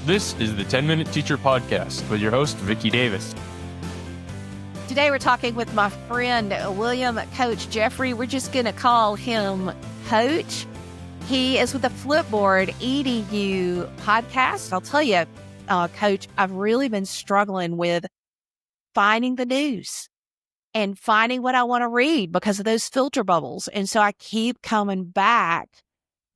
This is the 10-Minute Teacher Podcast with your host, Vicki Davis. Today we're talking with my friend, William Coach Jeffery. We're just going to call him Coach. He is with the Flipboard EDU podcast. I'll tell you, Coach, I've really been struggling with finding the news and finding what I want to read because of those filter bubbles. And so I keep coming back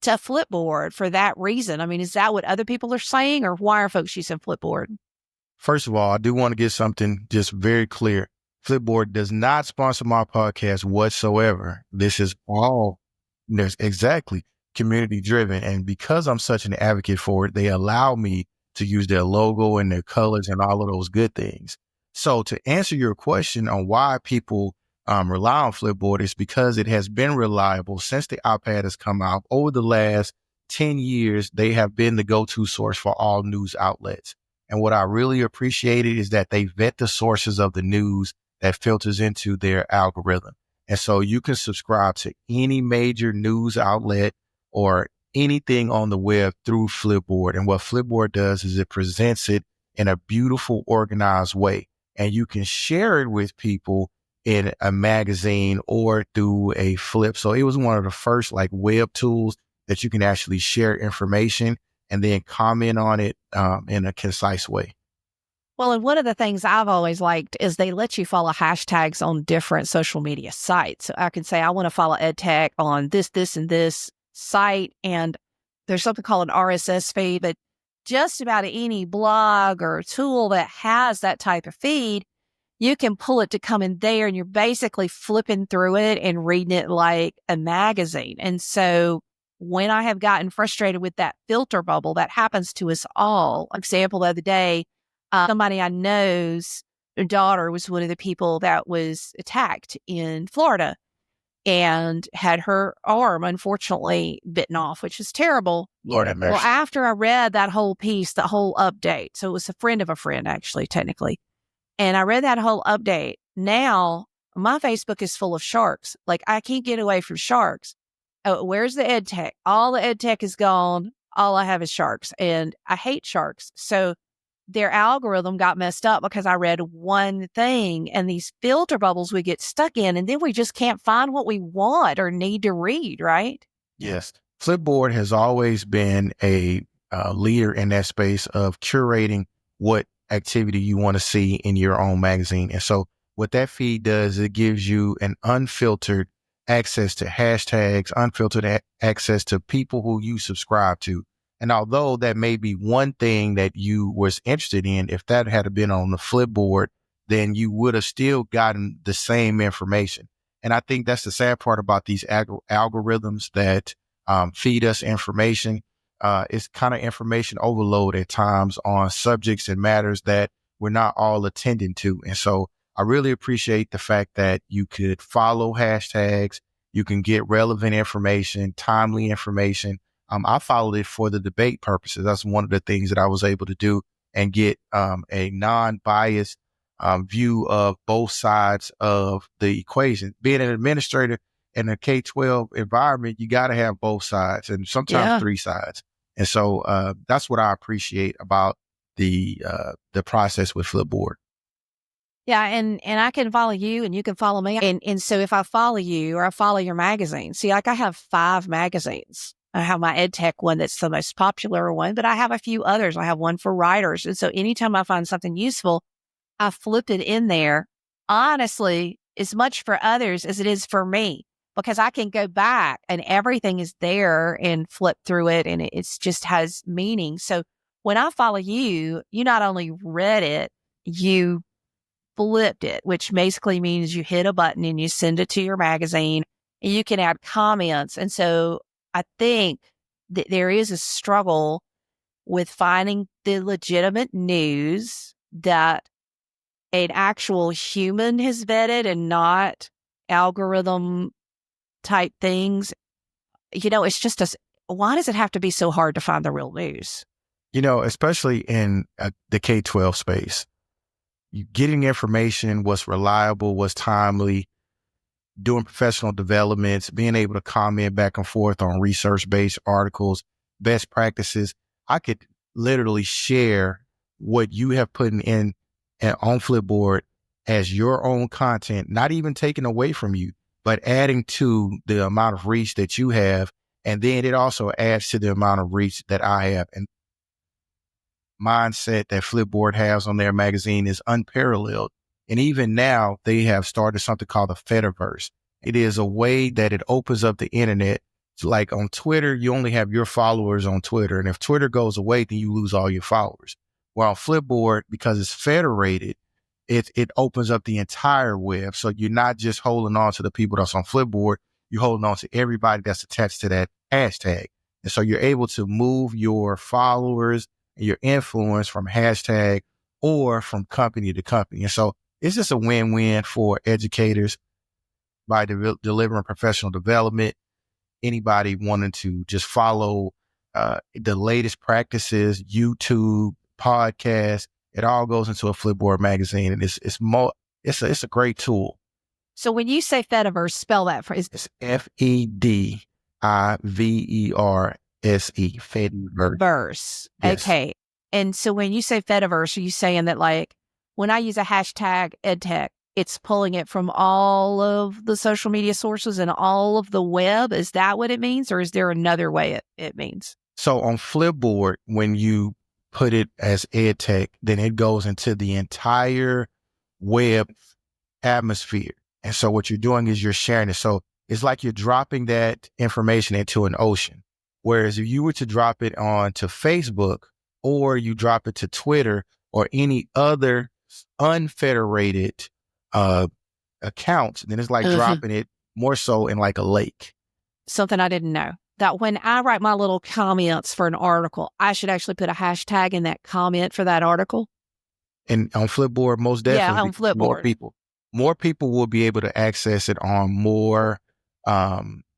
to Flipboard for that reason. I mean, is that what other people are saying, or why are folks using Flipboard? First of all, I do want to get something just very clear. Flipboard does not sponsor my podcast whatsoever. This is all exactly community driven. And because I'm such an advocate for it, they allow me to use their logo and their colors and all of those good things. So to answer your question on why people rely on Flipboard, is because it has been reliable since the iPad has come out. Over the last 10 years, they have been the go-to source for all news outlets. And what I really appreciated is that they vet the sources of the news that filters into their algorithm. And so you can subscribe to any major news outlet or anything on the web through Flipboard. And what Flipboard does is it presents it in a beautiful, organized way. And you can share it with people in a magazine or through a flip. So it was one of the first web tools that you can actually share information and then comment on it in a concise way. Well, and one of the things I've always liked is they let you follow hashtags on different social media sites. So I can say, I want to follow EdTech on this, and this site. And there's something called an RSS feed, but just about any blog or tool that has that type of feed, you can pull it to come in there, and you're basically flipping through it and reading it like a magazine. And so when I have gotten frustrated with that filter bubble, that happens to us all. Example, the other day, somebody I know's daughter was one of the people that was attacked in Florida and had her arm, unfortunately, bitten off, which is terrible. Lord have mercy. Well, after I read that whole piece, the whole update, so it was a friend of a friend, actually, technically, and I read that whole update. Now, my Facebook is full of sharks. I can't get away from sharks. Oh, where's the ed tech? All the ed tech is gone. All I have is sharks, and I hate sharks. So their algorithm got messed up because I read one thing, and these filter bubbles we get stuck in, and then we just can't find what we want or need to read, right? Yes. Flipboard has always been a leader in that space of curating what activity you want to see in your own magazine. And so what that feed does, it gives you an unfiltered access to hashtags, unfiltered access to people who you subscribe to. And although that may be one thing that you was interested in, if that had been on the Flipboard, then you would have still gotten the same information. And I think that's the sad part about these algorithms that feed us information. It's kind of information overload at times on subjects and matters that we're not all attending to. And so I really appreciate the fact that you could follow hashtags. You can get relevant information, timely information. I followed it for the debate purposes. That's one of the things that I was able to do and get a non-biased view of both sides of the equation. Being an administrator in a K-12 environment, you got to have both sides and sometimes three sides. And so that's what I appreciate about the process with Flipboard. Yeah, and I can follow you and you can follow me. And so if I follow you or I follow your magazine, see, I have 5 magazines. I have my EdTech one that's the most popular one, but I have a few others. I have one for writers. And so anytime I find something useful, I flip it in there. Honestly, as much for others as it is for me, because I can go back and everything is there and flip through it, and it just has meaning. So when I follow you, you not only read it, you flipped it, which basically means you hit a button and you send it to your magazine, and you can add comments. And so I think that there is a struggle with finding the legitimate news that an actual human has vetted and not algorithm type things. It's just why does it have to be so hard to find the real news? Especially in the K-12 space, you getting information, what's reliable, what's timely, doing professional developments, being able to comment back and forth on research-based articles, best practices. I could literally share what you have put in on Flipboard as your own content, not even taken away from you, but adding to the amount of reach that you have. And then it also adds to the amount of reach that I have. And mindset that Flipboard has on their magazine is unparalleled. And even now, they have started something called the Fediverse. It is a way that it opens up the internet. Like on Twitter, you only have your followers on Twitter. And if Twitter goes away, then you lose all your followers. While Flipboard, because it's federated, it opens up the entire web. So you're not just holding on to the people that's on Flipboard, you're holding on to everybody that's attached to that hashtag. And so you're able to move your followers and your influence from hashtag or from company to company. And so it's just a win-win for educators by delivering professional development. Anybody wanting to just follow the latest practices, YouTube, podcasts, it all goes into a Flipboard magazine, and it's a great tool. So when you say Fediverse, spell that for us. It's Fediverse, Fediverse. Verse. Yes. Okay. And so when you say Fediverse, are you saying that like when I use a hashtag EdTech, it's pulling it from all of the social media sources and all of the web? Is that what it means? Or is there another way it means? So on Flipboard, when you put it as EdTech, then it goes into the entire web atmosphere. And so what you're doing is you're sharing it. So it's like you're dropping that information into an ocean. Whereas if you were to drop it onto Facebook or you drop it to Twitter or any other unfederated accounts, then it's like dropping it more so in like a lake. Something I didn't know. That when I write my little comments for an article, I should actually put a hashtag in that comment for that article. And on Flipboard, most definitely. Yeah, on Flipboard. More people will be able to access it on more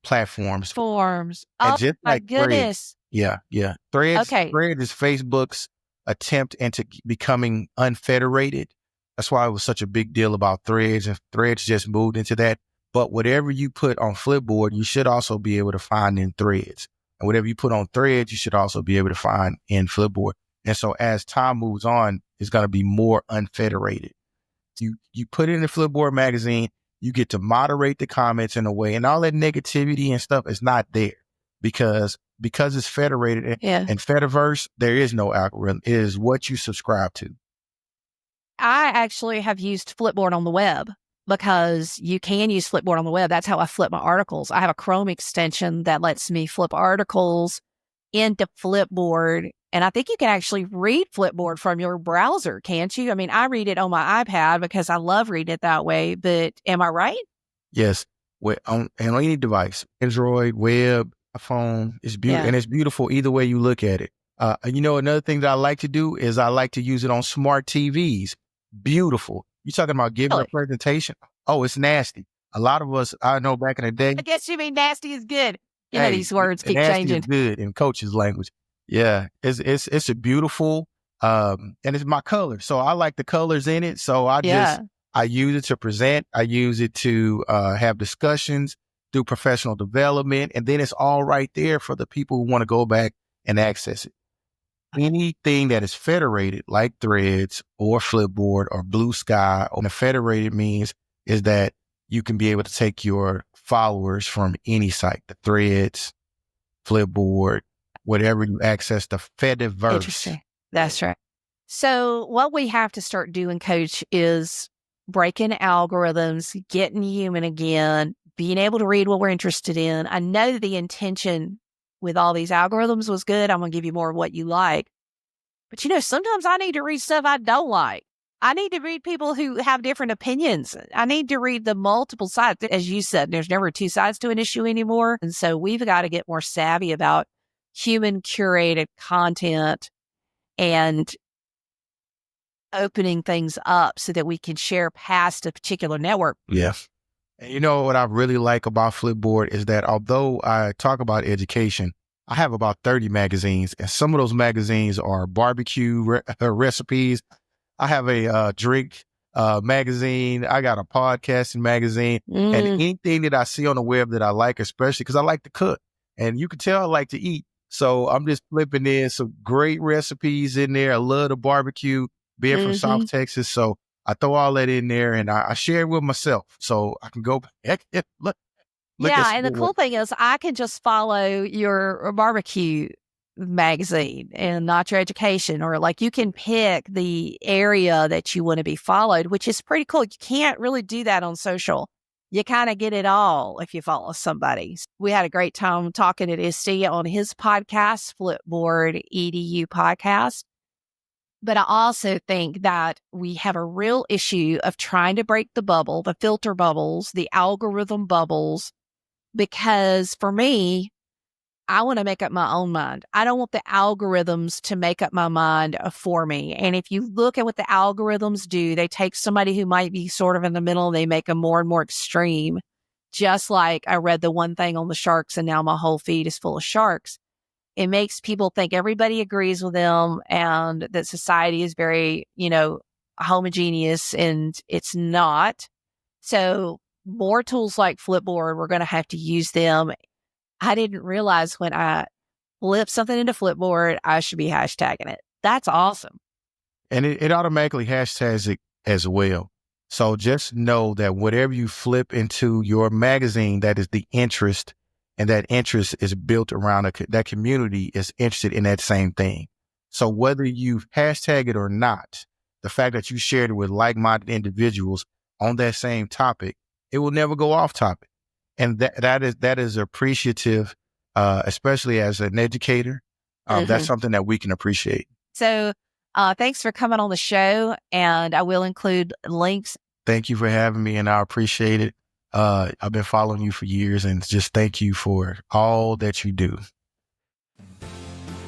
platforms. Forms. And Oh, just my like goodness. Threads. Yeah. Threads is Facebook's attempt into becoming unfederated. That's why it was such a big deal about Threads, and Threads just moved into that. But whatever you put on Flipboard, you should also be able to find in Threads. And whatever you put on Threads, you should also be able to find in Flipboard. And so as time moves on, it's going to be more unfederated. You put it in the Flipboard magazine, you get to moderate the comments in a way, and all that negativity and stuff is not there because it's federated. Yeah. And Fediverse, there is no algorithm. It is what you subscribe to. I actually have used Flipboard on the web because you can use Flipboard on the web. That's how I flip my articles. I have a Chrome extension that lets me flip articles into Flipboard. And I think you can actually read Flipboard from your browser, can't you? I mean, I read it on my iPad because I love reading it that way, but am I right? Yes. On any device, Android, web, iPhone, it's beautiful. Yeah. And it's beautiful either way you look at it. Another thing that I like to do is I like to use it on smart TVs. Beautiful. You talking about giving a presentation? Oh, it's nasty. A lot of us, I know back in the day. I guess you mean nasty is good. You know, these words keep changing. Nasty is good in coach's language. Yeah, it's a beautiful, and it's my color. So I like the colors in it. So I use it to present. I use it to have discussions, do professional development, and then it's all right there for the people who want to go back and access it. Anything that is federated, like Threads or Flipboard or Blue Sky, or the federated means is that you can be able to take your followers from any site, the Threads, Flipboard, whatever you access, the Fediverse. Interesting. That's right. So what we have to start doing, Coach, is breaking algorithms, getting human again, being able to read what we're interested in. I know the intention with all these algorithms was good. I'm going to give you more of what you like. But, sometimes I need to read stuff I don't like. I need to read people who have different opinions. I need to read the multiple sides. As you said, there's never two sides to an issue anymore. And so we've got to get more savvy about human-curated content and opening things up so that we can share past a particular network. Yeah. And what I really like about Flipboard is that although I talk about education, I have about 30 magazines, and some of those magazines are barbecue recipes. I have a drink magazine. I got a podcasting magazine, and anything that I see on the web that I like, especially because I like to cook, and you can tell I like to eat. So I'm just flipping in some great recipes in there. I love the barbecue, being from South Texas. So I throw all that in there and I share it with myself. So I can go back and look. Yeah, and the cool thing is I can just follow your barbecue magazine and not your education, or like you can pick the area that you want to be followed, which is pretty cool. You can't really do that on social. You kind of get it all if you follow somebody. We had a great time talking to ISTE on his podcast, Flipboard EDU podcast. But I also think that we have a real issue of trying to break the bubble, the filter bubbles, the algorithm bubbles, because for me, I want to make up my own mind. I don't want the algorithms to make up my mind for me. And if you look at what the algorithms do, they take somebody who might be sort of in the middle and they make them more and more extreme. Just like I read the one thing on the sharks and now my whole feed is full of sharks. It makes people think everybody agrees with them and that society is very, homogeneous, and it's not. So more tools like Flipboard, we're going to have to use them. I didn't realize when I flip something into Flipboard, I should be hashtagging it. That's awesome. And it automatically hashtags it as well. So just know that whatever you flip into your magazine, that is the interest, and that interest is built around that community is interested in that same thing. So whether you hashtag it or not, the fact that you shared it with like-minded individuals on that same topic, it will never go off topic. And that is appreciative, especially as an educator. That's something that we can appreciate. So thanks for coming on the show, and I will include links. Thank you for having me, and I appreciate it. I've been following you for years, and just thank you for all that you do.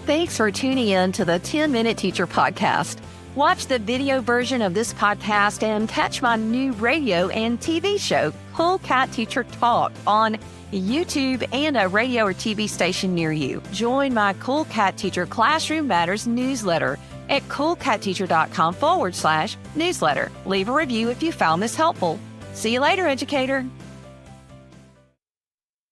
Thanks for tuning in to the 10-Minute Teacher Podcast. Watch the video version of this podcast and catch my new radio and TV show, Cool Cat Teacher Talk, on YouTube and a radio or TV station near you. Join my Cool Cat Teacher Classroom Matters newsletter at coolcatteacher.com/newsletter. Leave a review if you found this helpful. See you later, educator.